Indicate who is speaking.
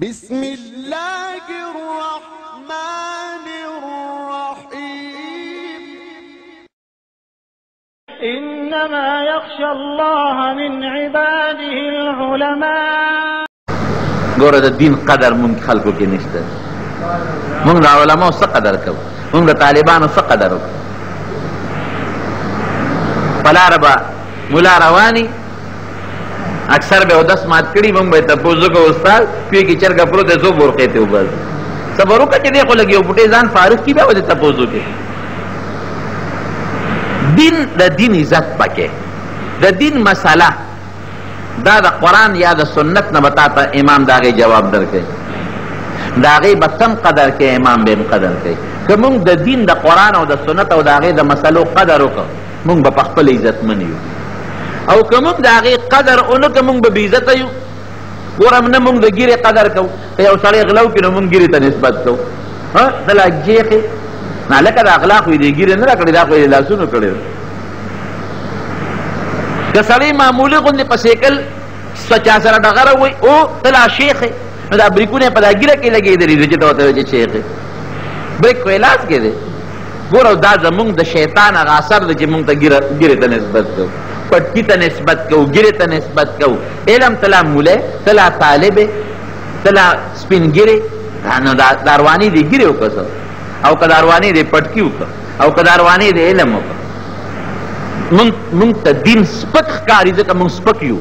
Speaker 1: بسم الله الرحمن الرحيم
Speaker 2: إنما يخشى الله من عباده العلماء.
Speaker 3: ګوره د دین قدر مونږ خلکو کې نشته. مونږ د علماو څه قدر کوو؟ مونږ د طالبانو څه قدر وکړو؟ په لاره به ملا رواني اکثر به اودس مات کړي، مونږ به یې تپوس وکړو استاد کوی کې چرګه پروت دی څو بورقې ته وباس صبر وکړه چې دی خو لږ یو بوټی ځان فارغ کړي بیا به دې تپوس وکړي. دین د دین عزت پکې د دین مسله دا د قرآن یا د سنت نه به تا ته امام د هغې جواب درکوي، د هغې به تم قدر کوي، امام به هم قدر کوي. که مونږ د دین د قرآن او د سنت او د هغې د مسلو قدر وکړو مونږ به په خپل عزتمن یو، او که مونږ د هغې قدر ونه کړو مونږ به بې عزته یو. ګوره نه مونږ د ګیرې قدر کوو، که یو سړی غله وکړي نو مونږ ګیرې ته نسبت کوو. ته لا جیخې نه لکه د اغلا خو یې دې ګیرې نه ده کړې، دا خو یې لاسونو کړې ده. که سړی معمولي غوندې په سیکل چا سره ډغره وایي او ته لا شیخ یې، نو دا بریکونه یې په دا ګیره کې لګېدلي دي چې ته ورته وایې چې شیخ یې. بریک خو یې لاس کې دی. ګوره دا زمونږ د شیطان هغه اثر دی چې مونږ ته ګیرې ته نسبت کوو، پټکي ته نسبت کوو، ګیرې ته نسبت کوو. علم ته لا مولی، ته لا طالب یې، ته لا سپین ګیرې. نو دا رواني دې ګیرې وکړه، او که دا رواني دې پټکي وکړه، او که دا رواني دې علم وکړه. مونږ ته دین سپک ښکاري ځکه مونږ سپک یو.